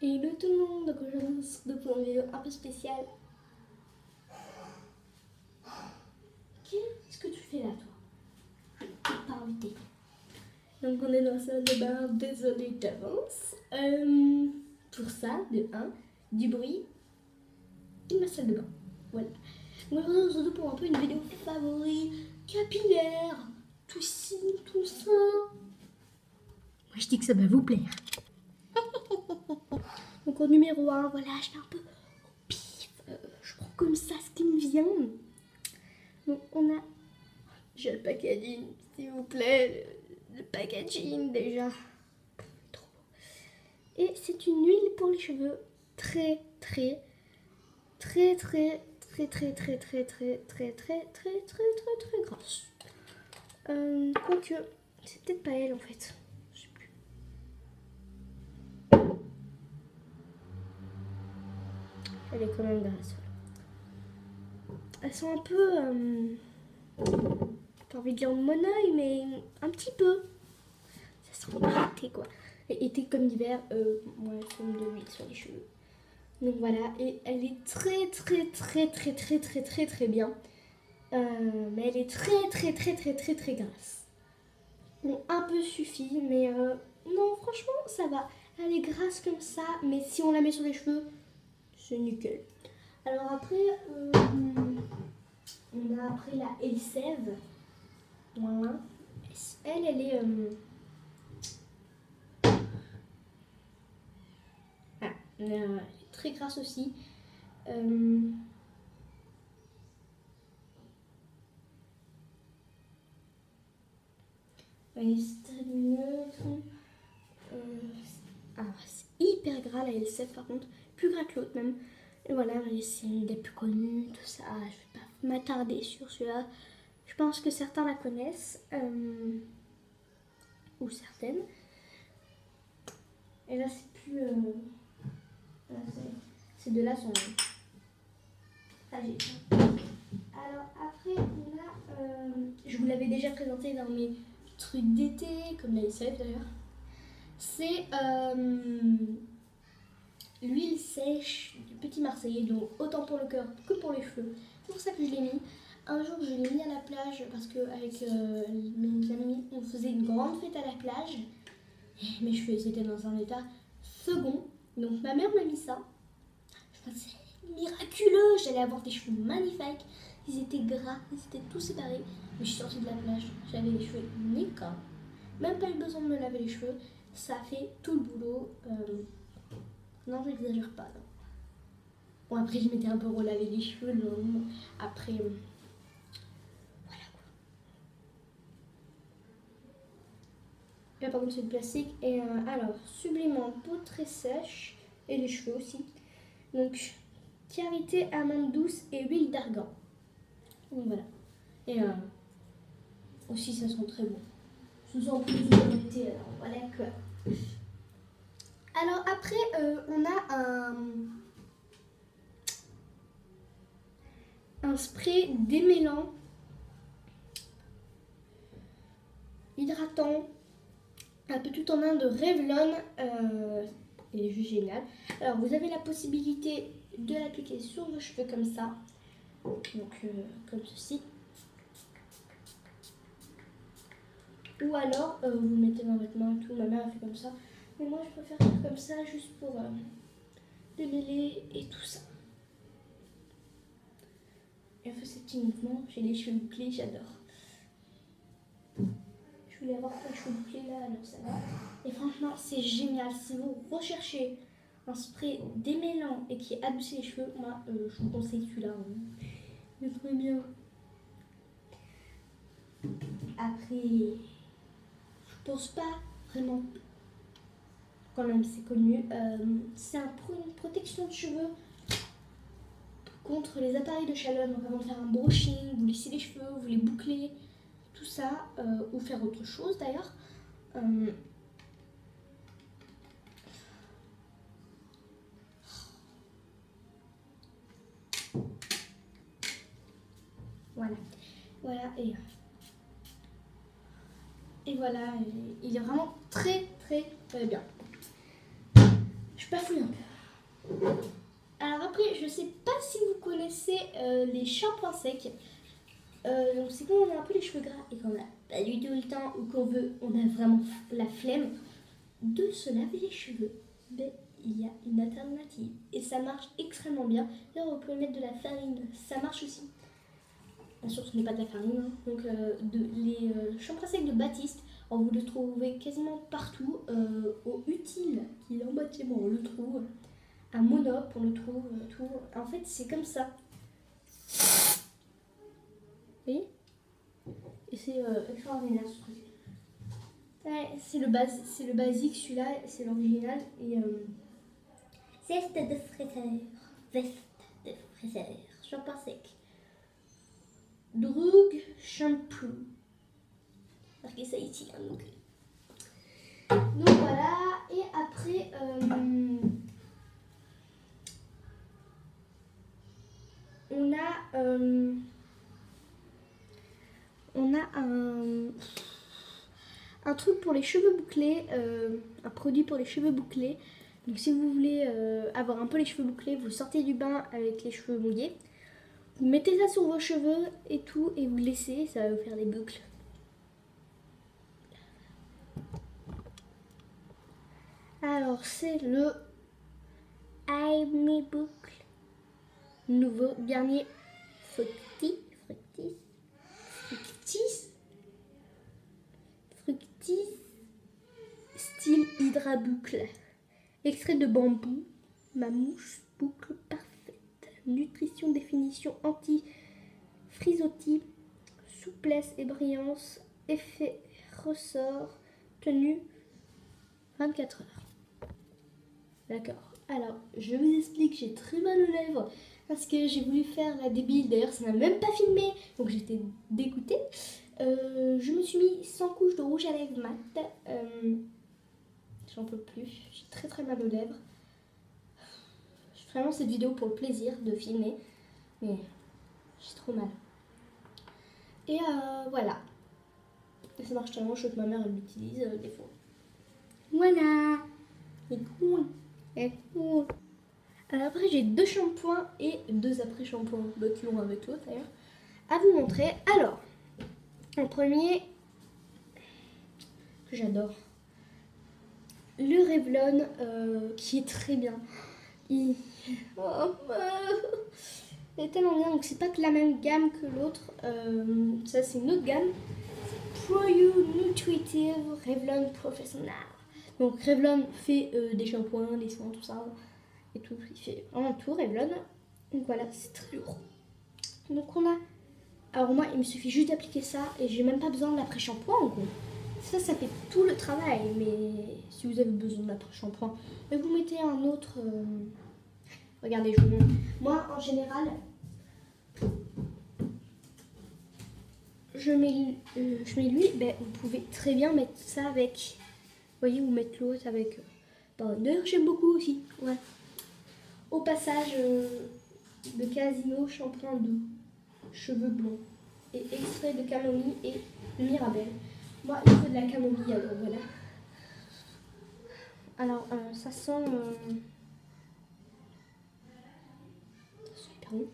Hello tout le monde, donc aujourd'hui on se retrouve pour une vidéo un peu spéciale. Qu'est-ce que tu fais là toi? Je t'ai pas invité. Donc on est dans la salle de bain, désolée d'avance. Pour ça, de 1, du bruit et ma salle de bain. Voilà. Donc aujourd'hui on se retrouve pour un peu une vidéo favori, capillaire, tout ci, tout ça. Moi je dis que ça va vous plaire. Donc au numéro 1, voilà, je fais un peu au pif. Je prends comme ça ce qui me vient. Donc on a... J'ai le packaging, s'il vous plaît. Le packaging déjà. Trop beau. Et c'est une huile pour les cheveux très grasse. Quoique, c'est peut-être pas elle en fait. Je sais plus. Elle est quand même grasse. Elles sont un peu... pas envie de dire mon oeil, mais un petit peu. Ça sent l'été quoi. Et été comme hiver, moi je fume de l'huile sur les cheveux. Donc voilà, et elle est très bien. Mais elle est très grasse. Bon, un peu suffit, mais non, franchement, ça va. Elle est grasse comme ça, mais si on la met sur les cheveux, c'est nickel. Alors après, on a après la Elseve. Voilà. Elle est... elle est très grasse aussi. C'est hyper gras la Elseve par contre, plus gras que l'autre même. Et voilà, c'est une des plus connues, tout ça. Je vais pas m'attarder sur celui-là. Je pense que certains la connaissent, ou certaines. Et là c'est plus... ces deux-là sont âgés. Alors après on a... je vous l'avais déjà présenté dans mes trucs d'été, comme la Elseve d'ailleurs. C'est l'huile sèche du Petit Marseillais, donc autant pour le cœur que pour les cheveux. C'est pour ça que je l'ai mis. Un jour je l'ai mis à la plage parce qu'avec mes amis on faisait une grande fête à la plage. Et mes cheveux étaient dans un état second. Donc ma mère m'a mis ça. Je pensais miraculeux, j'allais avoir des cheveux magnifiques. Ils étaient gras, ils étaient tous séparés. Mais je suis sortie de la plage, j'avais les cheveux nickel. Même pas eu besoin de me laver les cheveux. Ça fait tout le boulot. Non, j'exagère pas. Non. Bon, après, je m'étais un peu relavé les cheveux. Non. Après, voilà quoi. Là, par contre, c'est le plastique. Et alors, supplément peau très sèche. Et les cheveux aussi. Donc, karité, amande douce et huile d'argan. Donc, voilà. Et aussi, ça sent très bon. Je vous en prie, vous en mettez. Alors, voilà quoi. Alors après, on a un spray démêlant, hydratant, un peu tout en un de Revlon. Il est juste génial. Alors vous avez la possibilité de l'appliquer sur vos cheveux comme ça. Donc comme ceci. Ou alors vous le mettez dans votre main et tout. Ma mère a fait comme ça. Mais moi je préfère faire comme ça juste pour démêler et tout ça. Et en fait c'est petit mouvement. J'ai les cheveux bouclés, j'adore. Je voulais avoir les cheveux bouclés là, alors ça va. Et franchement c'est génial. Si vous recherchez un spray démêlant et qui adoucit les cheveux, moi je vous conseille celui-là. Il est très bien. Après, je pense pas vraiment. Quand même, c'est connu. C'est une protection de cheveux contre les appareils de chaleur. Donc avant de faire un brushing, vous lissez les cheveux, vous les bouclez, tout ça, ou faire autre chose d'ailleurs. Voilà, et voilà, il est vraiment très bien. Je bafouille un peu. Alors après, je sais pas si vous connaissez les shampoings secs. Donc c'est quand on a un peu les cheveux gras et qu'on n'a pas du tout le temps ou qu'on veut, on a vraiment la flemme de se laver les cheveux. Mais il y a une alternative et ça marche extrêmement bien. D'ailleurs, vous pouvez mettre de la farine, ça marche aussi. Bien sûr, ce n'est pas de la farine. Hein. Donc les shampoings secs de Baptiste, vous le trouvez quasiment partout. Au Utile, qui est en bâtiment, on le trouve. À Monop, on le trouve. Tout. En fait, c'est comme ça. Vous voyez? Et c'est extraordinaire ce truc. Ouais, c'est le basique, celui-là, c'est l'original. Et zeste de fraisière. Zeste de fraisière. Shampoing sec. Drug shampoo. Marquez ça ici. Hein, donc voilà. Et après, on a un truc pour les cheveux bouclés, un produit pour les cheveux bouclés. Donc si vous voulez avoir un peu les cheveux bouclés, vous sortez du bain avec les cheveux mouillés. Vous mettez ça sur vos cheveux et tout, et vous laissez, ça va vous faire des boucles. Alors c'est le Amy Boucle nouveau Garnier Fructis style Hydra Boucle. Extrait de bambou, ma mousse boucle parfaite. Nutrition, définition, anti-frisottis, souplesse et brillance, effet ressort, tenue 24 heures. D'accord. Alors, je vous explique, j'ai très mal aux lèvres parce que j'ai voulu faire la débile. D'ailleurs, ça n'a même pas filmé, donc j'étais dégoûtée. Je me suis mis 100 couches de rouge à lèvres mat. J'en peux plus. J'ai très très mal aux lèvres. Je fais vraiment cette vidéo pour le plaisir de filmer, mais j'ai trop mal. Et voilà. Et ça marche tellement chaud que ma mère elle l'utilise des fois. Voilà. C'est cool. C'est cool. Alors après j'ai 2 shampoings et 2 après-shampoings qui l'ont avec l'autre d'ailleurs à vous montrer. Alors, en premier, que j'adore, le Revlon qui est très bien. Il est tellement bien, donc c'est pas que la même gamme que l'autre. Ça c'est une autre gamme. Pro You Nutritive Revlon Professional. Donc Revlon fait des shampoings, des soins, tout ça et tout. Il fait vraiment tout Revlon. Donc voilà, c'est très lourd. Donc on a. Alors moi, il me suffit juste d'appliquer ça et j'ai même pas besoin de l'après-shampoing en gros. Ça fait tout le travail. Mais si vous avez besoin de l'après-shampoing, vous mettez un autre. Regardez, je vous montre. Moi, en général, je mets l'huile. Vous pouvez très bien mettre ça avec. Vous voyez, ou mettre l'autre avec. D'ailleurs, j'aime beaucoup aussi. Ouais. Au passage, de Casino, shampoing doux, cheveux blonds et extrait de camomille et de mirabelle. Moi, il faut de la camomille, alors voilà. Alors, ça sent hyper bon.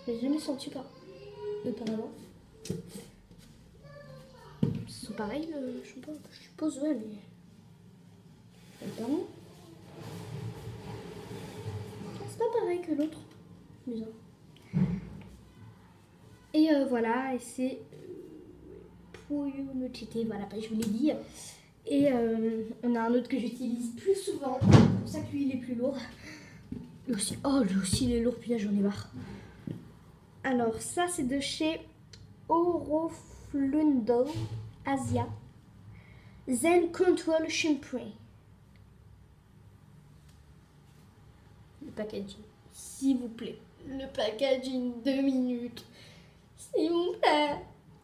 Je l'ai jamais senti auparavant. C'est pareil, je sais pas, je suppose, ouais, mais c'est hyper bon. C'est pas pareil que l'autre. Bizarre. Et voilà, et c'est Pro You Nutritive, voilà, je vous l'ai dit. Et on a un autre que j'utilise plus souvent, c'est pour ça que lui il est plus lourd. Lui aussi, lui aussi il est lourd, puis là j'en ai marre. Alors ça c'est de chez Oroflundo Asia Zen Control Shampoo. Le packaging, s'il vous plaît. Le packaging, 2 minutes. S'il vous plaît.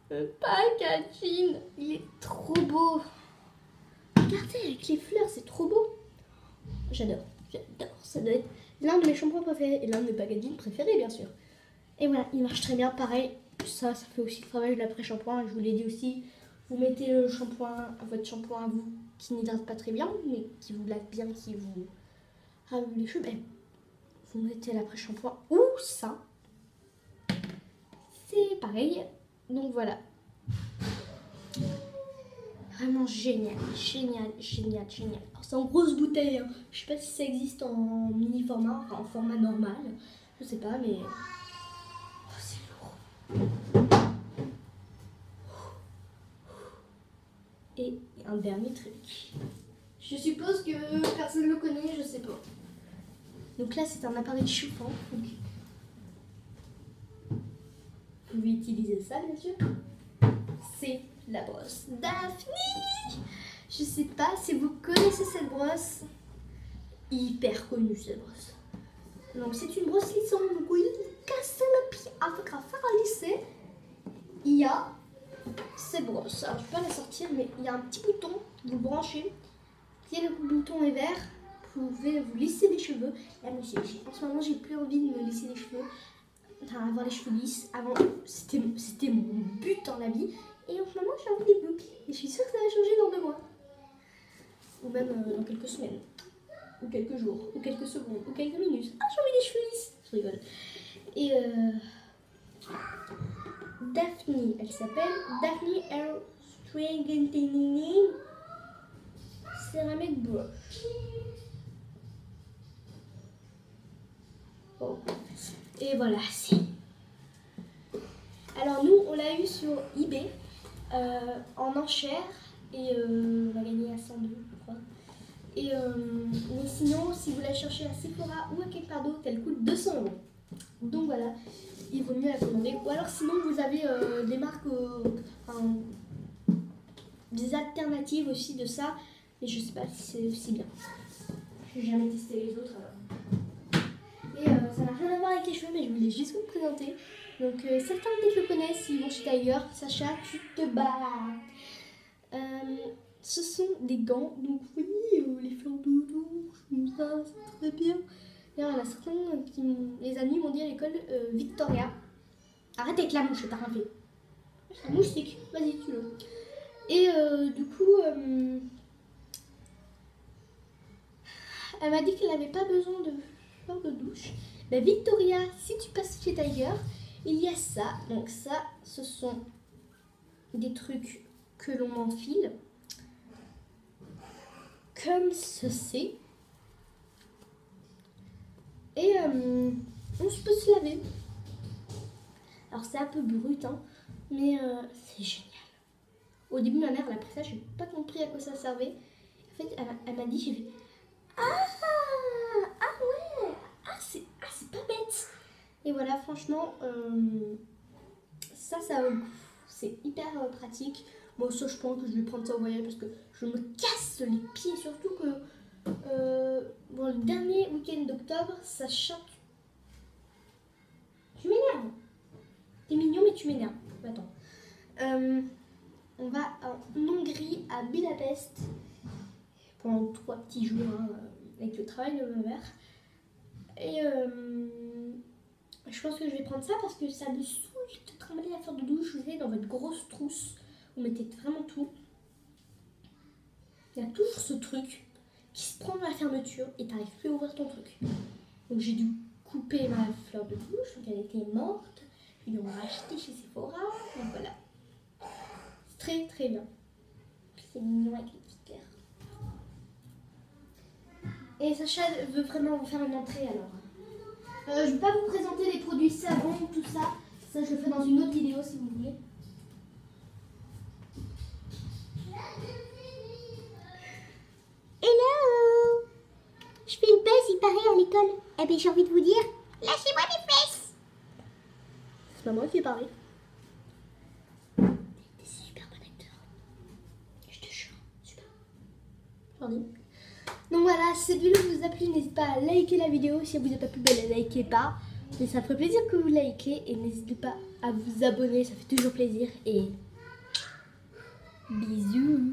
Le packaging, il est trop beau. Regardez avec les fleurs, c'est trop beau. J'adore. Ça doit être l'un de mes shampoings préférés et l'un de mes packaging préférés, bien sûr. Et voilà, il marche très bien. Pareil, ça fait aussi le travail de l'après-shampoing. Je vous l'ai dit aussi. Vous mettez le shampoing, votre shampoing à vous qui n'hydrate pas très bien, mais qui vous lave bien, qui vous rave les cheveux, ben, vous mettez l'après-shampoing ou ça. C'est pareil. Donc voilà. Vraiment génial, génial, génial, génial. Alors c'est en grosse bouteille, hein. Je sais pas si ça existe en mini format, enfin en format normal. Je sais pas, mais oh, c'est lourd. Et un dernier truc. Je suppose que personne ne le connaît, je sais pas. Donc là c'est un appareil chauffant. Donc... vous pouvez utiliser ça bien sûr. C'est la brosse Daphne. Je sais pas si vous connaissez cette brosse. Hyper connue cette brosse. Donc c'est une brosse lissante. Donc vous cassez le pied avec un fer à lisser. Il y a cette brosse. Alors je peux pas la sortir, mais il y a un petit bouton. Vous branchez. Si le bouton est vert, vous pouvez vous lisser les cheveux. Là, en ce moment, j'ai plus envie de me lisser les cheveux. Enfin, avoir les cheveux lisses. Avant, c'était mon but dans la vie. Et en ce moment, j'ai envie des boucles. Et je suis sûre que ça va changer dans 2 mois. Ou même dans quelques semaines. Ou quelques jours. Ou quelques secondes. Ou quelques minutes. Ah, j'ai envie des cheveux lisses. Je rigole. Et Daphne, elle s'appelle Daphne Hair Straightening Ceramic Brush. Oh. Et voilà, c'est... Alors nous, on l'a eu sur eBay en enchère et on a gagné à 102, je crois. Et mais sinon, si vous la cherchez à Sephora ou à quelque part d'autre, elle coûte 200 €. Donc voilà, il vaut mieux la commander. Ou alors sinon, vous avez des marques, enfin, des alternatives aussi de ça, mais je sais pas si c'est aussi bien. Je n'ai jamais testé les autres alors. Et ça n'a rien à voir avec les cheveux, mais je voulais juste vous présenter. Donc certains peut-être le connaissent s'ils vont chez Tiger. Sacha, tu te bats. Ce sont des gants, donc oui, les fleurs de douche, comme ça, c'est très bien. D'ailleurs, il y en a certains qui les amis m'ont dit à l'école, Victoria, arrête avec la mouche, t'as rien fait. C'est un moustique, vas-y, tu le. Et du coup, elle m'a dit qu'elle n'avait pas besoin de fleurs de douche. Ben, Victoria, si tu passes chez Tiger, il y a ça. Donc ça, ce sont des trucs que l'on enfile. Comme ceci. Et on peut se laver. Alors c'est un peu brut, hein, mais c'est génial. Au début, ma mère elle a pris ça, je n'ai pas compris à quoi ça servait. En fait, elle m'a dit, j'ai fait ah ouais, c'est pas bête. Et voilà, franchement, ça c'est hyper pratique. Moi, ça, je pense que je vais prendre ça au voyage parce que je me casse les pieds, surtout que bon, le dernier week-end d'octobre, ça chante. Tu m'énerves. T'es mignon, mais tu m'énerves. Attends. On va en Hongrie, à Budapest, pendant 3 petits jours, hein, avec le travail de ma mère. Et je pense que je vais prendre ça parce que ça me saoule de trimballer la fleur de douche. Vous savez, dans votre grosse trousse, vous mettez vraiment tout. Il y a toujours ce truc qui se prend dans la fermeture et t'arrives plus à ouvrir ton truc. Donc j'ai dû couper ma fleur de douche, donc elle était morte. Ils l'ont rachetée chez Sephora, donc voilà. C'est très très bien. C'est mignon avec les petites pierres. Et Sacha veut vraiment vous faire une entrée alors. Je ne vais pas vous présenter les produits savons, tout ça. Ça je le ferai dans une autre vidéo si vous voulez. Hello! Je fais une pèse, il paraît, à l'école. Eh bien, j'ai envie de vous dire, lâchez-moi les fesses! C'est pas moi qui ai parlé. T'es super bon acteur. Je te jure, super. Pardon. Donc voilà, si cette vidéo vous a plu, n'hésitez pas à liker la vidéo. Si elle vous a pas plu, ne la likez pas. Mais ça ferait plaisir que vous likez. Et n'hésitez pas à vous abonner, ça fait toujours plaisir. Et bisous!